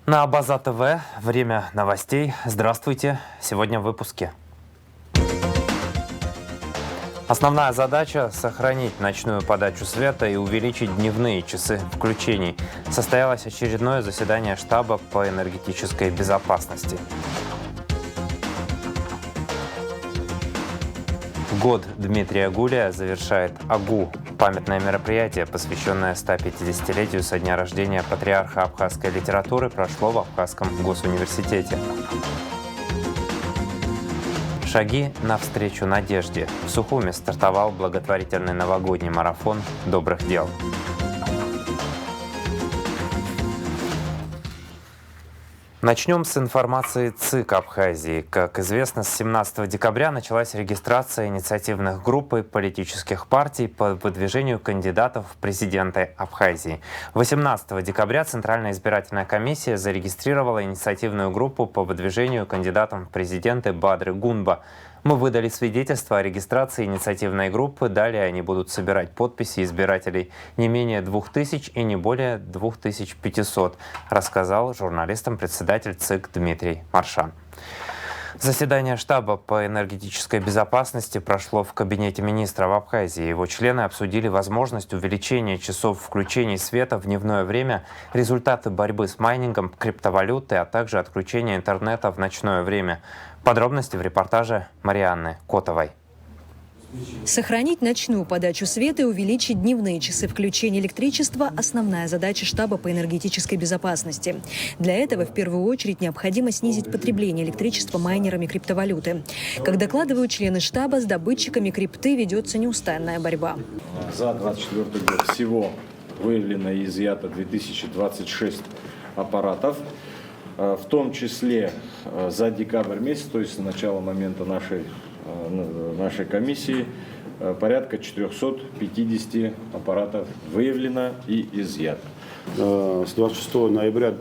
На База ТВ. Время новостей. Здравствуйте. Сегодня в выпуске. Основная задача – сохранить ночную подачу света и увеличить дневные часы включений. Состоялось очередное заседание штаба по энергетической безопасности. Год Дмитрия Гулия завершает АГУ. Памятное мероприятие, посвященное 150-летию со дня рождения патриарха абхазской литературы, прошло в Абхазском госуниверситете. Шаги навстречу надежде. В Сухуми стартовал благотворительный новогодний марафон добрых дел. Начнем с информации ЦИК Абхазии. Как известно, с 17 декабря началась регистрация инициативных групп и политических партий по выдвижению кандидатов в президенты Абхазии. 18 декабря Центральная избирательная комиссия зарегистрировала инициативную группу по выдвижению кандидатом в президенты Бадры Гунба. Мы выдали свидетельство о регистрации инициативной группы. Далее они будут собирать подписи избирателей не менее 2000 и не более 2500, рассказал журналистам председатель ЦИК Дмитрий Маршан. Заседание штаба по энергетической безопасности прошло в кабинете министра в Абхазии. Его члены обсудили возможность увеличения часов включений света в дневное время, результаты борьбы с майнингом криптовалюты, а также отключение интернета в ночное время. Подробности в репортаже Марианны Котовой. Сохранить ночную подачу света и увеличить дневные часы включения электричества – основная задача штаба по энергетической безопасности. Для этого в первую очередь необходимо снизить потребление электричества майнерами криптовалюты. Как докладывают члены штаба, с добытчиками крипты ведется неустанная борьба. За 2024 год всего выявлено и изъято 2026 аппаратов. В том числе за декабрь месяц, то есть с начала момента нашей комиссии, порядка 450 аппаратов выявлено и изъято. С 26 ноября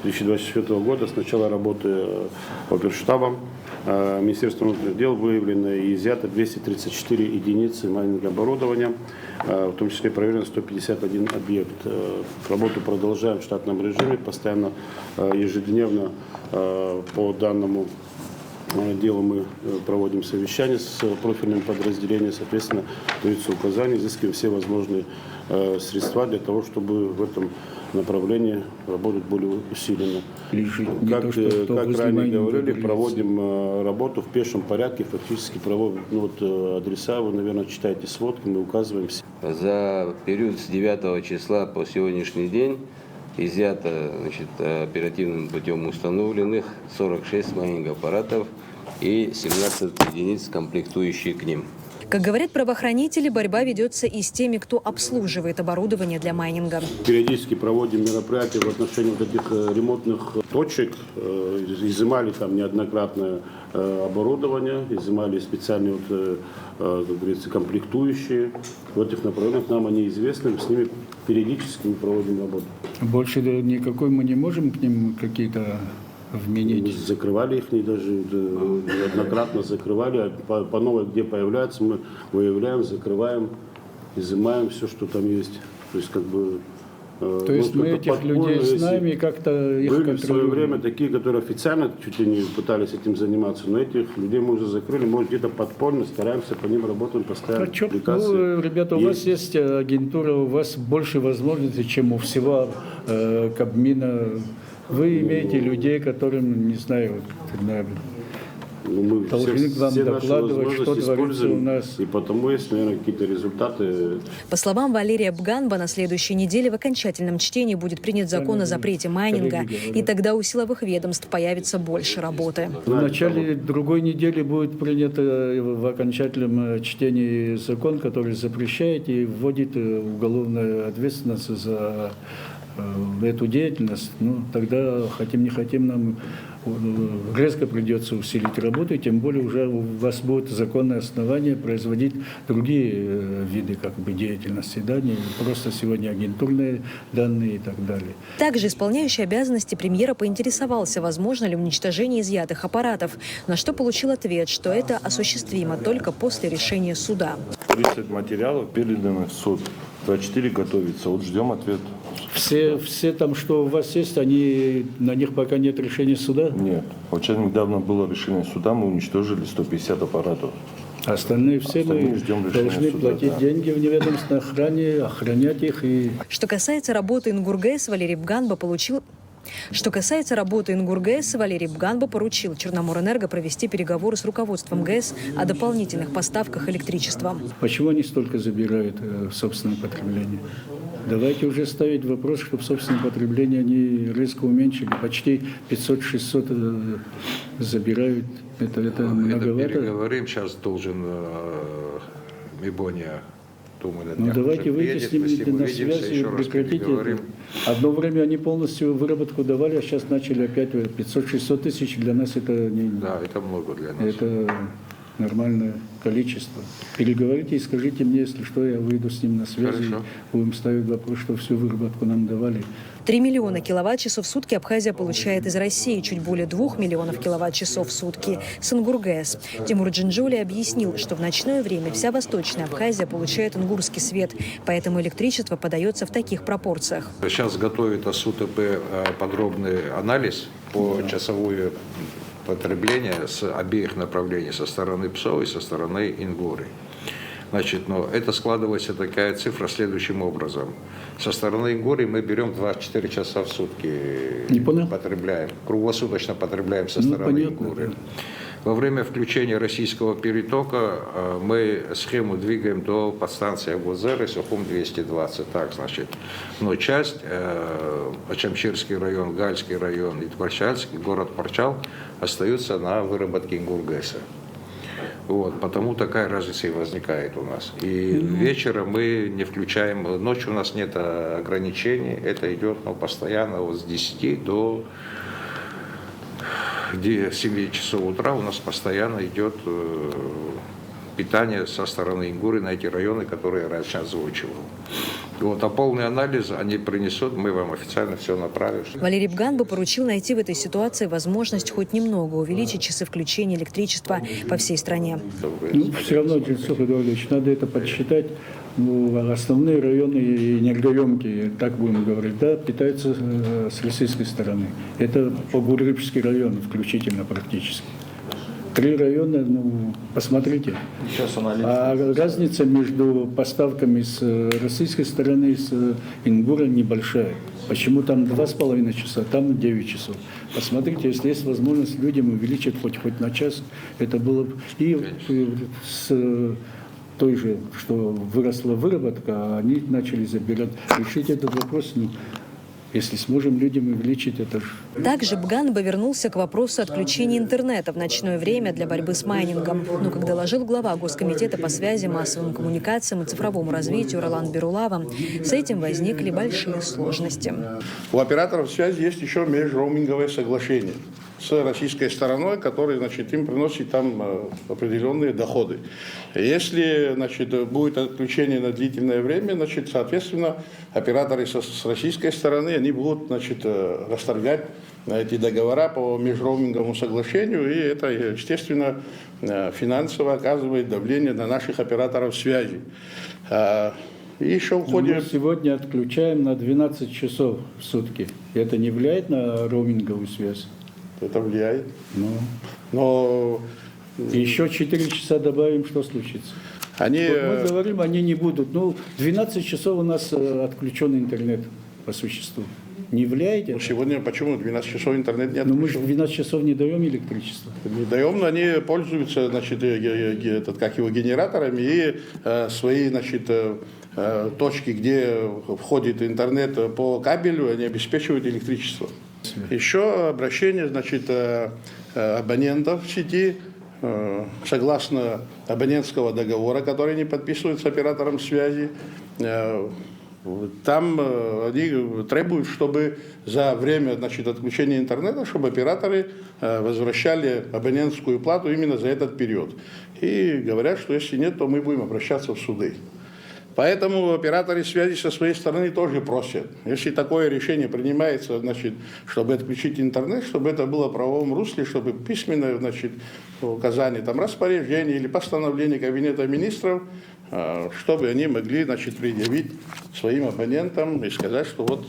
2024 года с начала работы оперштабом Министерством внутренних дел выявлено и изъято 234 единицы майнинга оборудования, в том числе проверено 151 объект. Работу продолжаем в штатном режиме, постоянно, ежедневно по данному делу мы проводим совещания с профильным подразделением, соответственно, даются указания, изыскиваем все возможные средства для того, чтобы в этом направлении работать более усиленно. Как ранее говорили, проводим работу в пешем порядке, фактически проводим адреса, вы, наверное, читаете сводки, мы указываем все. За период с 9 числа по сегодняшний день изъято оперативным путем установленных 46 майнинг-аппаратов и 17 единиц, комплектующие к ним. Как говорят правоохранители, борьба ведется и с теми, кто обслуживает оборудование для майнинга. Периодически проводим мероприятия в отношении вот этих ремонтных точек. Изымали там неоднократно оборудование, изымали специальные, как говорится, комплектующие. В этих направлениях нам они известны, с ними периодически мы проводим работу. Больше никакой мы не можем к ним какие-то вменить? Мы закрывали их, даже неоднократно закрывали. По новой, где появляются, мы выявляем, закрываем, изымаем все, что там есть. То есть, как бы... То есть мы этих людей знаем и как-то их были в свое время такие, которые официально чуть ли не пытались этим заниматься, но этих людей мы уже закрыли, может где-то подпольно, стараемся по ним работаем постоянно. Ребята, у вас есть агентура, у вас больше возможностей, чем у всего Кабмина. Вы имеете людей, которым, не знаю, мы должны к вам докладывать, что творится у нас. И потому есть, наверное, какие-то результаты. По словам Валерия Бганба, на следующей неделе в окончательном чтении будет принят закон о запрете майнинга, и тогда у силовых ведомств появится больше работы. В начале другой недели будет принят в окончательном чтении закон, который запрещает и вводит уголовную ответственность за эту деятельность. Ну, тогда, хотим не хотим, нам резко придется усилить работу, и тем более уже у вас будет законное основание производить другие виды деятельности, да, не просто сегодня агентурные данные и так далее. Также исполняющий обязанности премьера поинтересовался, возможно ли уничтожение изъятых аппаратов, на что получил ответ, что это осуществимо только после решения суда. 30 материалов переданы в суд, 24 готовится, вот ждем ответ Все там, что у вас есть, на них пока нет решения суда? Нет. Вот сейчас недавно было решение суда, мы уничтожили 150 аппаратов. Остальные все Остальные мы ждем решения должны суда, платить да. деньги в неведомственной охране, охранять их и... Что касается работы Ингургэс, Валерий Бганба поручил Черноморэнерго провести переговоры с руководством ГЭС о дополнительных поставках электричества. Почему они столько забирают в собственное потребление? Давайте уже ставить вопрос, чтобы собственное потребление они резко уменьшили. Почти 500-600 забирают. Это многовато. Переговорим. Сейчас должен Мибония, думаю, на Ну днях давайте уже выйти с приедет. ними Мы на увидимся, связь и еще раз прекратить переговорим. это. Одно время они полностью выработку давали, а сейчас начали опять 500-600 тысяч. Для нас это не... Да, это много для нас. Это нормальное количество. Переговорите и скажите мне, если что, я выйду с ним на связь. Хорошо. Будем ставить вопрос, что всю выработку нам давали. 3 миллиона киловатт-часов в сутки Абхазия получает из России, чуть более 2 миллионов киловатт-часов в сутки с Ингургэс. Тимур Джинджули объяснил, что в ночное время вся Восточная Абхазия получает ингурский свет, поэтому электричество подается в таких пропорциях. Сейчас готовит АСУТП подробный анализ по часовое потребление с обеих направлений, со стороны ПСО и со стороны Ингуры. Значит, но это складывается такая цифра следующим образом. Со стороны Ингурии мы берем 24 часа в сутки. Не понял? Потребляем, круглосуточно потребляем со стороны понятно, Ингурии. да. Во время включения российского перетока мы схему двигаем до подстанции Агузеры, Сухум 220. Так, значит, но часть, Ачамчирский район, Гальский район и Творчальский, город Парчал, остаются на выработке Ингургэса. Вот, потому такая разница и возникает у нас. И вечером мы не включаем, ночью у нас нет ограничений, это идет постоянно вот с 10 до 7 часов утра у нас постоянно идет питание со стороны Ингуры на эти районы, которые я раньше озвучивал. Вот, а полный анализ они принесут, мы вам официально все направим. Валерий Бганба поручил найти в этой ситуации возможность хоть немного увеличить часы включения электричества по всей стране. Ну, все равно, Денисов Эдуардович, надо это подсчитать. Ну, основные районы энергоемкие, так будем говорить, да, питаются с российской стороны. Это Погурыбский район включительно практически. 3 района, ну, посмотрите. А разница между поставками с российской стороны и с Ингурой небольшая. Почему там 2,5 часа, там 9 часов. Посмотрите, если есть возможность людям увеличить хоть на час, это было бы... И с той же, что выросла выработка, а они начали забирать. Решить этот вопрос, ну, если сможем людям увеличить это. Также Бганба вернулся к вопросу отключения интернета в ночное время для борьбы с майнингом. Но, как доложил глава Госкомитета по связи, массовым коммуникациям и цифровому развитию Ролан Берулава, с этим возникли большие сложности. У операторов связи есть еще межроуминговое соглашение с российской стороной, которое, значит, им приносит там определенные доходы. Если, значит, будет отключение на длительное время, значит, соответственно, операторы с российской стороны, они будут, значит, расторгать эти договора по межроуминговому соглашению, и это, естественно, финансово оказывает давление на наших операторов связи. И еще в ходе... Мы сегодня отключаем на 12 часов в сутки. Это не влияет на роуминговую связь? Это влияет. Ну. Но еще 4 часа добавим, что случится? они... Вот мы говорим, они не будут. Ну, 12 часов у нас отключен интернет по существу. Не влияет это? Сегодня почему 12 часов интернет не Но мы же отключен? 12 часов не даем электричество. Не даем, но они пользуются, значит, генераторами и свои, значит, точки, где входит интернет по кабелю, они обеспечивают электричество. Еще обращение, значит, абонентов в сети, согласно абонентского договора, который они подписывают с оператором связи, там они требуют, чтобы за время, значит, отключения интернета, чтобы операторы возвращали абонентскую плату именно за этот период. И говорят, что если нет, то мы будем обращаться в суды. Поэтому операторы связи со своей стороны тоже просят. Если такое решение принимается, значит, чтобы отключить интернет, чтобы это было в правовом русле, чтобы письменное, значит, указание, там, распоряжение или постановление Кабинета министров чтобы они могли, значит, предъявить своим абонентам и сказать, что вот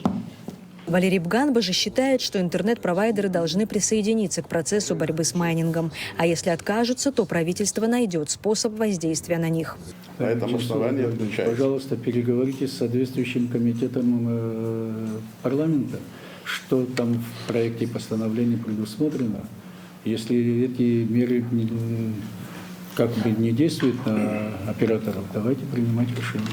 Валерий Бганба же считает, что интернет-провайдеры должны присоединиться к процессу борьбы с майнингом. А если откажутся, то правительство найдет способ воздействия на них. на этом основании отключается. Пожалуйста, переговорите с соответствующим комитетом парламента, что там в проекте постановления предусмотрено. Если эти меры как бы не действуют на операторов, давайте принимать решение.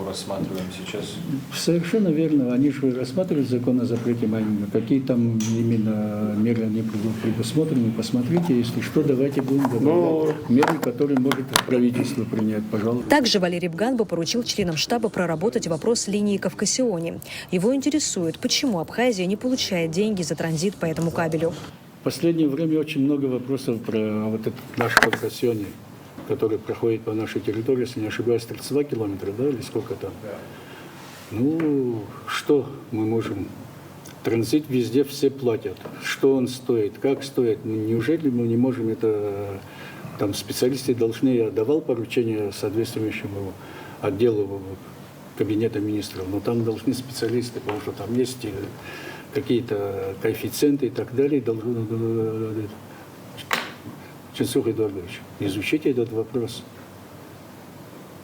Рассматриваем сейчас. Совершенно верно. Они же рассматривают закон о запрете майнинга. Какие там именно меры они предусмотрены, посмотрите. Если что, давайте будем добавлять меры, которые может правительство принять, пожалуйста. Также Валерий Бганба поручил членам штаба проработать вопрос линии Кавкасиони. Его интересует, почему Абхазия не получает деньги за транзит по этому кабелю. В последнее время очень много вопросов про вот этот наш Кавкасиони, который проходит по нашей территории, если не ошибаюсь, 32 километра, да, или сколько там? Ну, что мы можем? Транзит везде все платят. Что он стоит, как стоит? Неужели мы не можем это... Там специалисты должны... Я давал поручение соответствующему отделу кабинета министров, но там должны специалисты, потому что там есть какие-то коэффициенты и так далее. Ченцух Эдуардович, изучите этот вопрос.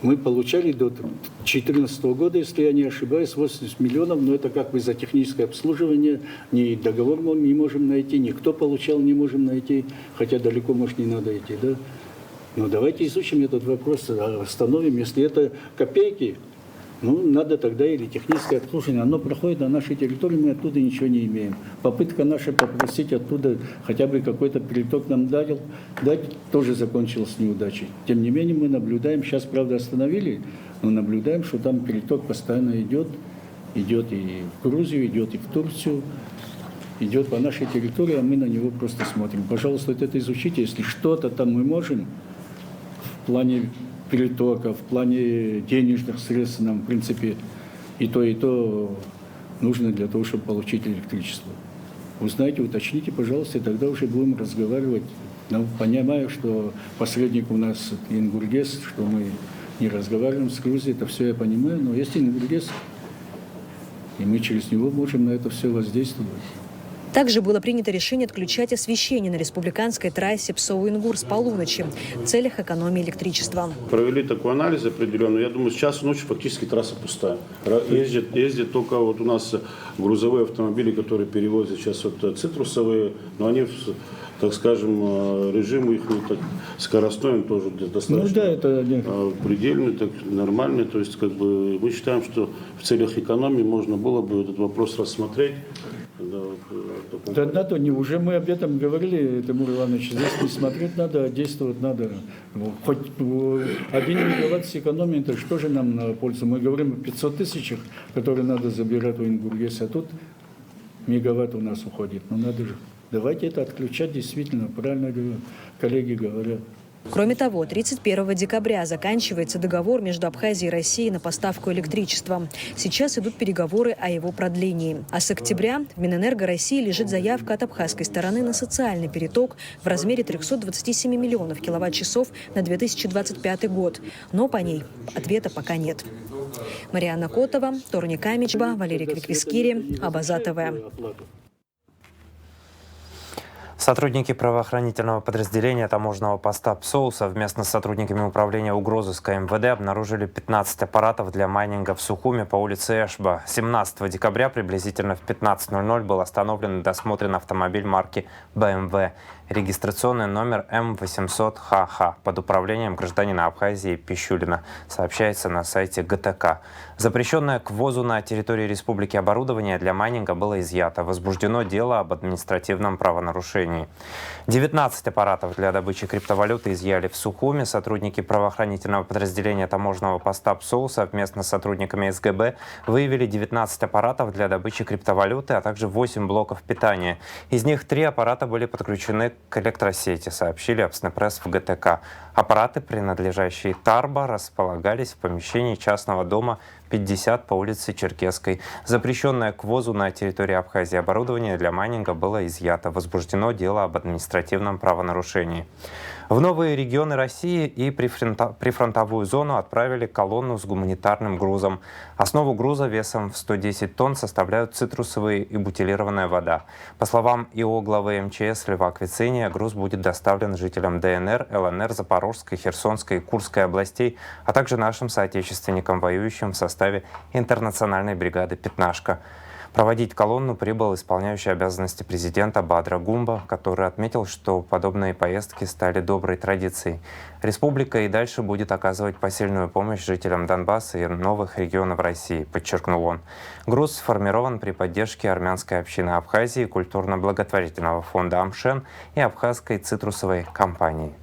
Мы получали до 2014 года, если я не ошибаюсь, 80 миллионов, но это как бы за техническое обслуживание, ни договор мы не можем найти, никто получал, не можем найти, хотя далеко, может, не надо идти, да? Но давайте изучим этот вопрос, остановим, если это копейки, ну, надо тогда или техническое обслуживание. Оно проходит на нашей территории, мы оттуда ничего не имеем. Попытка наша попросить оттуда хотя бы какой-то переток нам дать тоже закончилась неудачей. Тем не менее, мы наблюдаем, сейчас, правда, остановили, но наблюдаем, что там переток постоянно идет. Идет и в Грузию, идет и в Турцию, идет по нашей территории, а мы на него просто смотрим. Пожалуйста, вот это изучите, если что-то там мы можем в плане перетока, в плане денежных средств нам, в принципе, и то нужно для того, чтобы получить электричество. Узнайте, уточните, пожалуйста, и тогда уже будем разговаривать. Но понимаю, что посредник у нас Ингургес, что мы не разговариваем с Грузией, это все я понимаю, но есть Ингургес, и мы через него можем на это все воздействовать. Также было принято решение отключать освещение на республиканской трассе Псоу-Ингур с полуночи в целях экономии электричества. Провели такой анализ определенный. Я думаю, сейчас ночью фактически трасса пустая. Ездят только вот у нас грузовые автомобили, которые перевозят сейчас вот цитрусовые, но они, так скажем, режим их скоростной, он тоже достаточно предельный, так, нормальный. То есть, как бы, мы считаем, что в целях экономии можно было бы этот вопрос рассмотреть. Да, уже мы об этом говорили, Тимур Иванович, здесь не смотреть надо, а действовать надо. Хоть 1 мегаватт сэкономии, это что же нам на пользу? Мы говорим о 500 тысячах, которые надо забирать у Ингургеса, а тут мегаватт у нас уходит. Ну надо же. Давайте это отключать, действительно, правильно коллеги говорят. Кроме того, 31 декабря заканчивается договор между Абхазией и Россией на поставку электричества. Сейчас идут переговоры о его продлении. А с октября в Минэнерго России лежит заявка от абхазской стороны на социальный переток в размере 327 миллионов киловатт-часов на 2025 год. Но по ней ответа пока нет. Марианна Котова, Торни Камичба, Валерий Квиквискири, Абаза ТВ. Сотрудники правоохранительного подразделения таможенного поста ПСОУ совместно с сотрудниками управления угрозыска МВД обнаружили 15 аппаратов для майнинга в Сухуме по улице Эшба. 17 декабря приблизительно в 15:00 был остановлен и досмотрен автомобиль марки BMW. Регистрационный номер М800ХХ под управлением гражданина Абхазии Пищулина, сообщается на сайте ГТК. Запрещенное к ввозу на территории республики оборудование для майнинга было изъято. Возбуждено дело об административном правонарушении. 19 аппаратов для добычи криптовалюты изъяли в Сухуме. Сотрудники правоохранительного подразделения таможенного поста ПСОУ совместно с сотрудниками СГБ выявили 19 аппаратов для добычи криптовалюты, а также 8 блоков питания. Из них 3 аппарата были подключены к электросети, сообщили Апснепресс в ГТК. Аппараты, принадлежащие Тарбо, располагались в помещении частного дома 50 по улице Черкесской. Запрещенное к ввозу на территории Абхазии оборудование для майнинга было изъято. Возбуждено дело об административном правонарушении. В новые регионы России и прифронтовую зону отправили колонну с гуманитарным грузом. Основу груза весом в 110 тонн составляют цитрусовые и бутилированная вода. По словам ИО главы МЧС Льва Квициния, груз будет доставлен жителям ДНР, ЛНР, Запорожской, Херсонской и Курской областей, а также нашим соотечественникам, воюющим в составе интернациональной бригады «Пятнашка». Проводить колонну прибыл исполняющий обязанности президента Бадра Гумба, который отметил, что подобные поездки стали доброй традицией. Республика и дальше будет оказывать посильную помощь жителям Донбасса и новых регионов России, подчеркнул он. Груз сформирован при поддержке армянской общины Абхазии, культурно-благотворительного фонда «Амшен» и абхазской цитрусовой компании.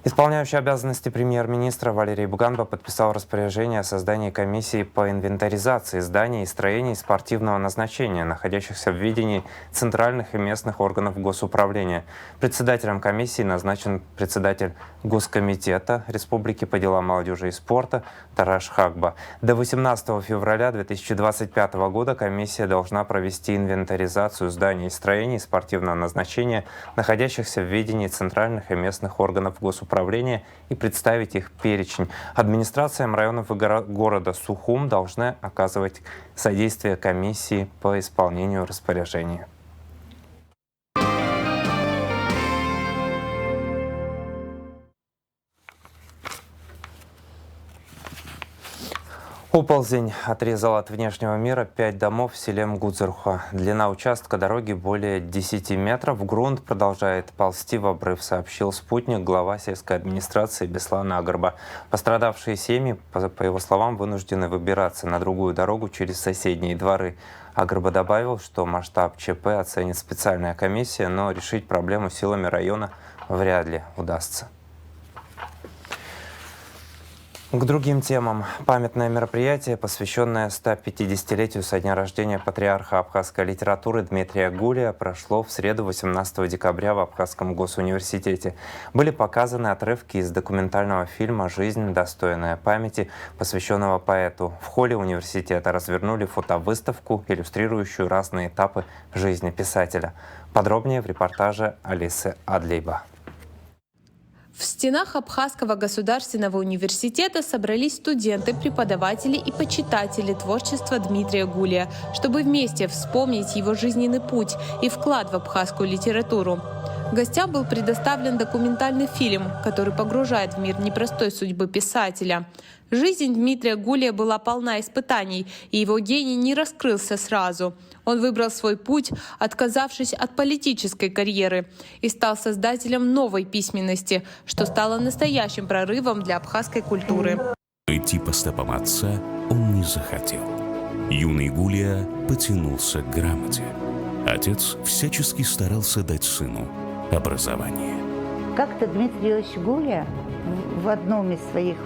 Исполняющий обязанности премьер-министра Валерий Буганба подписал распоряжение о создании комиссии по инвентаризации зданий и строений спортивного назначения, находящихся в ведении центральных и местных органов госуправления. Председателем комиссии назначен председатель Госкомитета Республики по делам молодежи и спорта Тараш Хагба. До 18 февраля 2025 года комиссия должна провести инвентаризацию зданий и строений спортивного назначения, находящихся в ведении центральных и местных органов госуправления, и представить их перечень. Администрациям районов и города Сухум должны оказывать содействие комиссии по исполнению распоряжения. Оползень отрезал от внешнего мира 5 домов в селе Мгудзырха. Длина участка дороги более 10 метров. Грунт продолжает ползти в обрыв, сообщил спутник глава сельской администрации Беслан Агарба. Пострадавшие семьи, по его словам, вынуждены выбираться на другую дорогу через соседние дворы. Агарба добавил, что масштаб ЧП оценит специальная комиссия, но решить проблему силами района вряд ли удастся. К другим темам. Памятное мероприятие, посвященное 150-летию со дня рождения патриарха абхазской литературы Дмитрия Гулия, прошло в среду 18 декабря в Абхазском госуниверситете. Были показаны отрывки из документального фильма «Жизнь, достойная памяти», посвященного поэту. В холле университета развернули фотовыставку, иллюстрирующую разные этапы жизни писателя. Подробнее в репортаже Алисы Адлейба. В стенах Абхазского государственного университета собрались студенты, преподаватели и почитатели творчества Дмитрия Гулия, чтобы вместе вспомнить его жизненный путь и вклад в абхазскую литературу. Гостям был предоставлен документальный фильм, который погружает в мир непростой судьбы писателя. Жизнь Дмитрия Гулия была полна испытаний, и его гений не раскрылся сразу. Он выбрал свой путь, отказавшись от политической карьеры, и стал создателем новой письменности, что стало настоящим прорывом для абхазской культуры. Идти по стопам отца он не захотел. Юный Гулия потянулся к грамоте. Отец всячески старался дать сыну образование. Как-то Дмитрий Ильич Гулия в одном из своих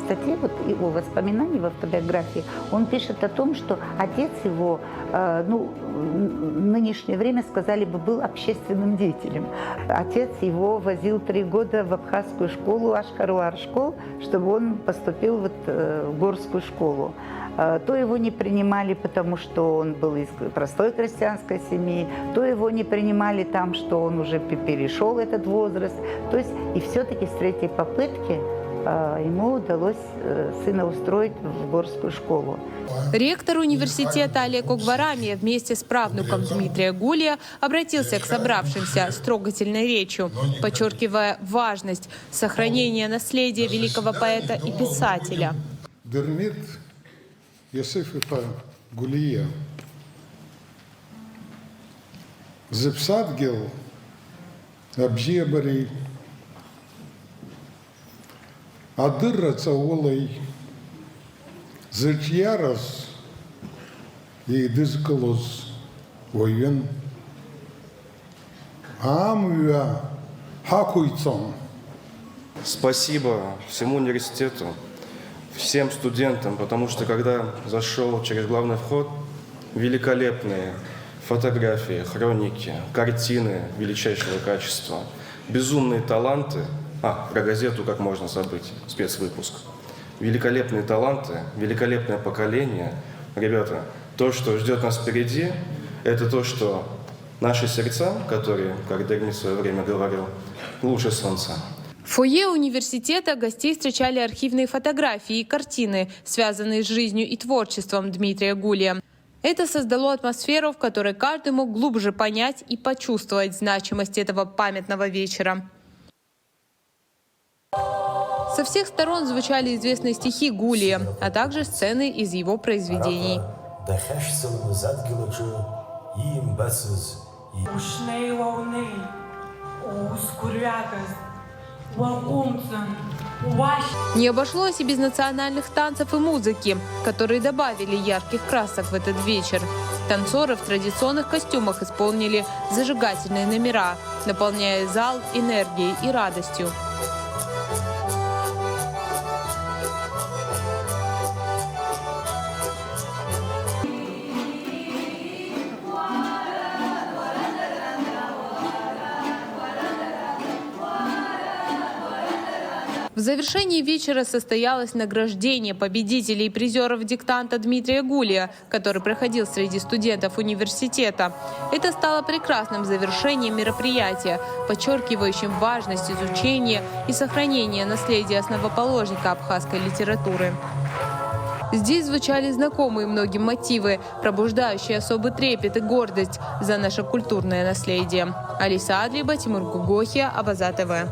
статей, его воспоминаний в автобиографии, он пишет о том, что отец его, в нынешнее время сказали бы, был общественным деятелем. Отец его возил 3 года в абхазскую школу, Ашкаруар-школ, чтобы он поступил в горскую школу. То его не принимали, потому что он был из простой крестьянской семьи, то его не принимали там, что он уже перешел этот возраст. То есть и все-таки с 3-й попытки ему удалось сына устроить в горскую школу. Ректор университета Олег Огварамия вместе с правнуком Дмитрия Гулия обратился к собравшимся с трогательной речью, подчеркивая важность сохранения наследия великого поэта и писателя. Йосифа Гулия Зепсадгел Абжебари Адырра Цаулай Зачьярас и Дызкалос Воен Амуя Хакуйцон. Спасибо всему университету, всем студентам, потому что когда зашел через главный вход, великолепные фотографии, хроники, картины величайшего качества, безумные таланты. Про газету как можно забыть, спецвыпуск. Великолепные таланты, великолепное поколение. Ребята, то, что ждет нас впереди, это то, что наши сердца, которые, как Дерми в свое время говорил, лучше солнца. В фойе университета гостей встречали архивные фотографии и картины, связанные с жизнью и творчеством Дмитрия Гулия. Это создало атмосферу, в которой каждый мог глубже понять и почувствовать значимость этого памятного вечера. Со всех сторон звучали известные стихи Гулия, а также сцены из его произведений. Не обошлось и без национальных танцев и музыки, которые добавили ярких красок в этот вечер. Танцоры в традиционных костюмах исполнили зажигательные номера, наполняя зал энергией и радостью. В завершении вечера состоялось награждение победителей и призеров диктанта Дмитрия Гулия, который проходил среди студентов университета. Это стало прекрасным завершением мероприятия, подчеркивающим важность изучения и сохранения наследия основоположника абхазской литературы. Здесь звучали знакомые многим мотивы, пробуждающие особый трепет и гордость за наше культурное наследие. Алиса Адлиба, Тимур Гугохия, Абаза ТВ.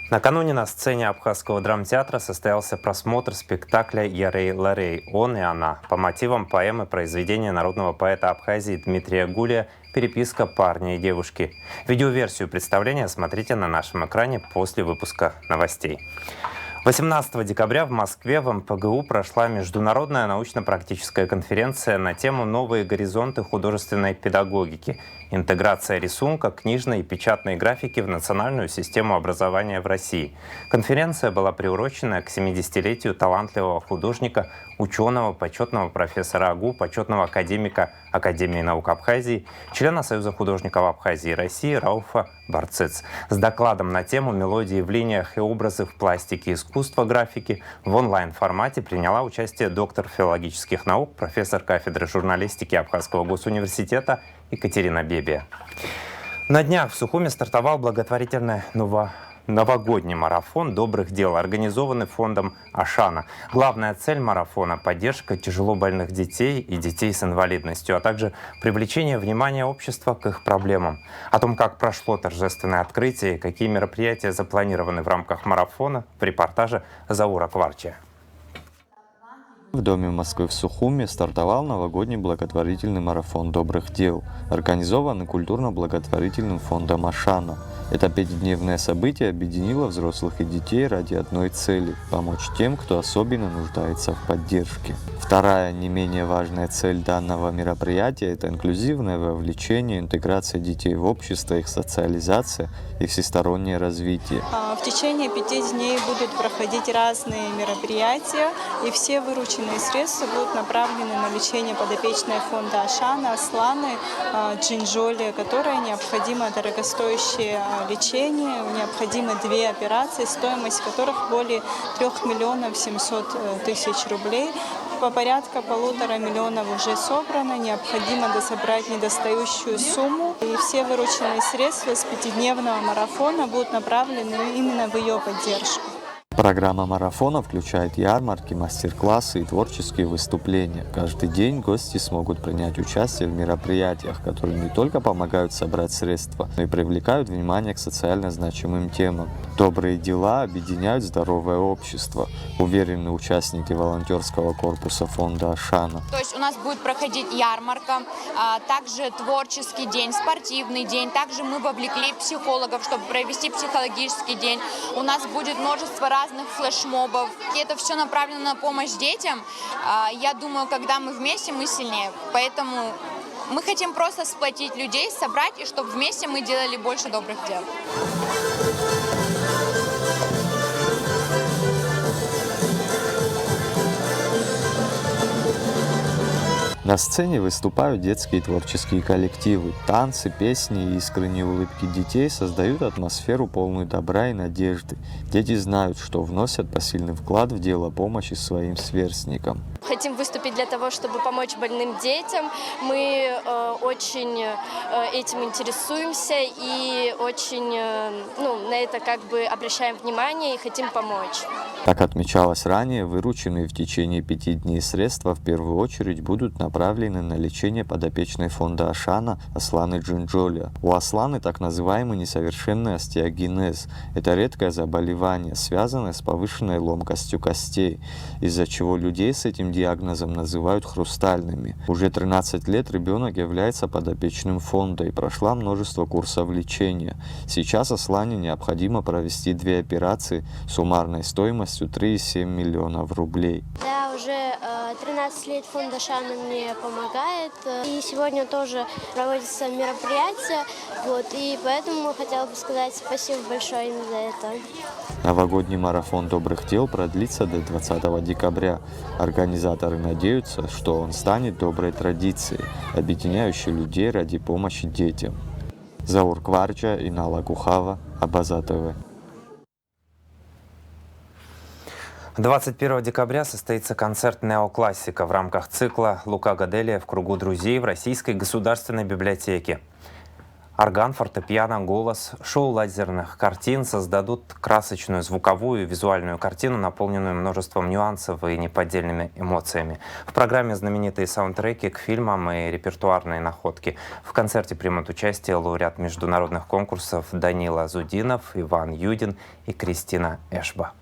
Накануне на сцене Абхазского драмтеатра состоялся просмотр спектакля «Ярей-Ларей. Он и она» по мотивам поэмы произведения народного поэта Абхазии Дмитрия Гулия «Переписка парня и девушки». Видеоверсию представления смотрите на нашем экране после выпуска новостей. 18 декабря в Москве в МПГУ прошла международная научно-практическая конференция на тему «Новые горизонты художественной педагогики. Интеграция рисунка, книжной и печатной графики в национальную систему образования в России». Конференция была приурочена к 70-летию талантливого художника, ученого, почетного профессора АГУ, почетного академика Академии наук Абхазии, члена Союза художников Абхазии и России Рауфа Барцец. С докладом на тему «Мелодии в линиях и образы в пластике искусства графики» в онлайн-формате приняла участие доктор филологических наук, профессор кафедры журналистики Абхазского госуниверситета Екатерина Бебия. На днях в Сухуми стартовал благотворительный новогодний марафон добрых дел, организованный фондом Ашана. Главная цель марафона – поддержка тяжелобольных детей и детей с инвалидностью, а также привлечение внимания общества к их проблемам. О том, как прошло торжественное открытие и какие мероприятия запланированы в рамках марафона, в репортаже Заура Кварчия. В Доме Москвы в Сухуми стартовал новогодний благотворительный марафон добрых дел, организованный культурно-благотворительным фондом Ашана. Это пятидневное событие объединило взрослых и детей ради одной цели – помочь тем, кто особенно нуждается в поддержке. Вторая, не менее важная цель данного мероприятия – это инклюзивное вовлечение, интеграция детей в общество, их социализация и всестороннее развитие. В течение 5 дней будут проходить разные мероприятия, и все вырученные средства будут направлены на лечение подопечной фонда Ашана, Асланы, Джинжоли, которой необходимо дорогостоящее лечение, необходимы 2 операции, стоимость которых более 3 миллионов 700 тысяч рублей. По порядка 1,5 миллиона уже собрано, необходимо дособрать недостающую сумму. И все вырученные средства с 5-дневного марафона будут направлены именно в ее поддержку. Программа марафона включает ярмарки, мастер-классы и творческие выступления. Каждый день гости смогут принять участие в мероприятиях, которые не только помогают собрать средства, но и привлекают внимание к социально значимым темам. Добрые дела объединяют здоровое общество, уверены участники волонтерского корпуса фонда Ашана. То есть у нас будет проходить ярмарка, также творческий день, спортивный день. Также мы вовлекли психологов, чтобы провести психологический день. У нас будет множество разных флешмобов. И это все направлено на помощь детям. Я думаю, когда мы вместе, мы сильнее. Поэтому мы хотим просто сплотить людей, собрать, и чтобы вместе мы делали больше добрых дел. На сцене выступают детские творческие коллективы. Танцы, песни и искренние улыбки детей создают атмосферу полную добра и надежды. Дети знают, что вносят посильный вклад в дело помощи своим сверстникам. Хотим выступить для того, чтобы помочь больным детям. Мы очень этим интересуемся и очень на это обращаем внимание и хотим помочь. Как отмечалось ранее, вырученные в течение 5 дней средства в первую очередь будут направлены на лечение подопечной фонда Ашана Асланы Джинджоли. У Асланы так называемый несовершенный остеогенез. Это редкое заболевание, связанное с повышенной ломкостью костей, из-за чего людей с этим диагнозом называют хрустальными. Уже 13 лет ребенок является подопечным фонда и прошла множество курсов лечения. Сейчас Аслане необходимо провести 2 операции суммарной стоимостью 3,7 миллионов рублей. Да, уже 13 лет фонд Ашана мне помогает. И сегодня тоже проводится мероприятие. И поэтому хотела бы сказать спасибо большое им за это. Новогодний марафон добрых дел продлится до 20 декабря. Организаторы надеются, что он станет доброй традицией, объединяющей людей ради помощи детям. Заур Кварча и Нала Кухава, Абаза ТВ. 21 декабря состоится концерт неоклассика в рамках цикла «Лука Гаделия в кругу друзей» в Российской государственной библиотеке. Орган, фортепиано, голос, шоу лазерных картин создадут красочную звуковую и визуальную картину, наполненную множеством нюансов и неподдельными эмоциями. В программе знаменитые саундтреки к фильмам и репертуарные находки. В концерте примут участие лауреат международных конкурсов Данила Зудинов, Иван Юдин и Кристина Эшба.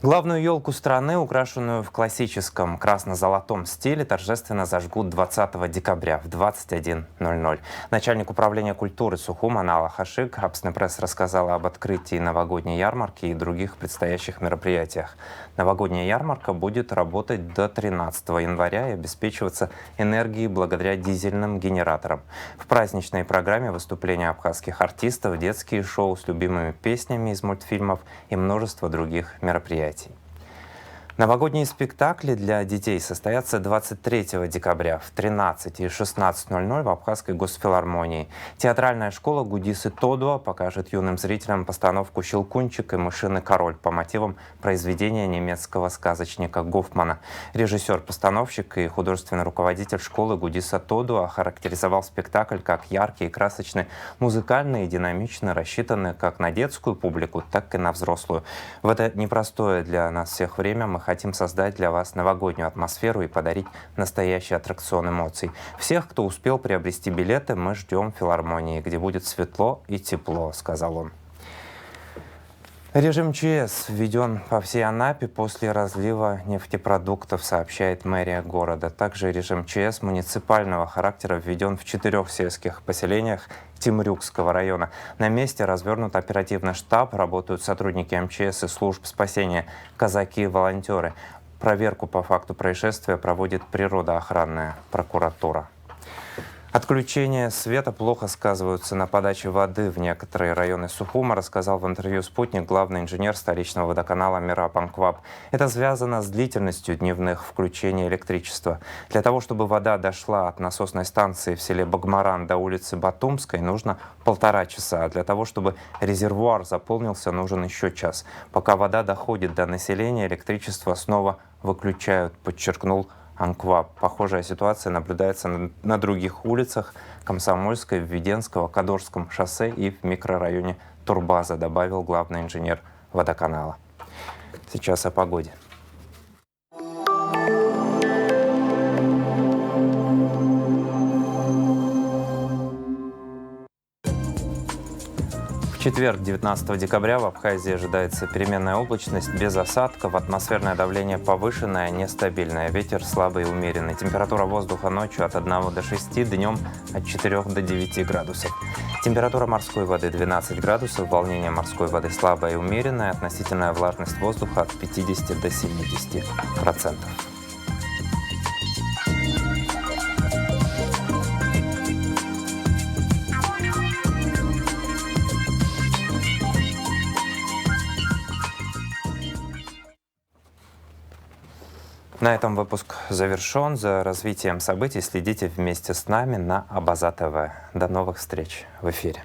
Главную елку страны, украшенную в классическом красно-золотом стиле, торжественно зажгут 20 декабря в 21:00. Начальник управления культуры Сухума Нала Хашик Апснепресс рассказала об открытии новогодней ярмарки и других предстоящих мероприятиях. Новогодняя ярмарка будет работать до 13 января и обеспечиваться энергией благодаря дизельным генераторам. В праздничной программе выступления абхазских артистов, детские шоу с любимыми песнями из мультфильмов и множество других мероприятий. Новогодние спектакли для детей состоятся 23 декабря в 13 и 16:00 в Абхазской госфилармонии. Театральная школа Гудисы Тодуа покажет юным зрителям постановку «Щелкунчик и мышиный король» по мотивам произведения немецкого сказочника Гофмана. Режиссер-постановщик и художественный руководитель школы Гудиса Тодуа охарактеризовал спектакль как яркий и красочный, музыкальный и динамичный, рассчитанный как на детскую публику, так и на взрослую. В это непростое для нас всех время мы хотим создать для вас новогоднюю атмосферу и подарить настоящий аттракцион эмоций. Всех, кто успел приобрести билеты, мы ждем в филармонии, где будет светло и тепло, сказал он. Режим ЧС введен по всей Анапе после разлива нефтепродуктов, сообщает мэрия города. Также режим ЧС муниципального характера введен в 4 сельских поселениях Темрюкского района. На месте развернут оперативный штаб, работают сотрудники МЧС и служб спасения, казаки и волонтеры. Проверку по факту происшествия проводит природоохранная прокуратура. Отключение света плохо сказываются на подаче воды в некоторые районы Сухума, рассказал в интервью «Спутник» главный инженер столичного водоканала Мираб Анкваб. Это связано с длительностью дневных включений электричества. Для того, чтобы вода дошла от насосной станции в селе Багмаран до улицы Батумской, нужно 1,5 часа. А для того, чтобы резервуар заполнился, нужен еще час. Пока вода доходит до населения, электричество снова выключают, подчеркнул Анкваб. Похожая ситуация наблюдается на других улицах Комсомольской, Введенского, Кадорском шоссе и в микрорайоне Турбаза, добавил главный инженер водоканала. Сейчас о погоде. В четверг, 19 декабря, в Абхазии ожидается переменная облачность без осадков, атмосферное давление повышенное, нестабильное, ветер слабый и умеренный. Температура воздуха ночью от 1 до 6, днем от 4 до 9 градусов. Температура морской воды 12 градусов, волнение морской воды слабое и умеренное, относительная влажность воздуха от 50 до 70%. На этом выпуск завершен. За развитием событий следите вместе с нами на Абаза ТВ. До новых встреч в эфире.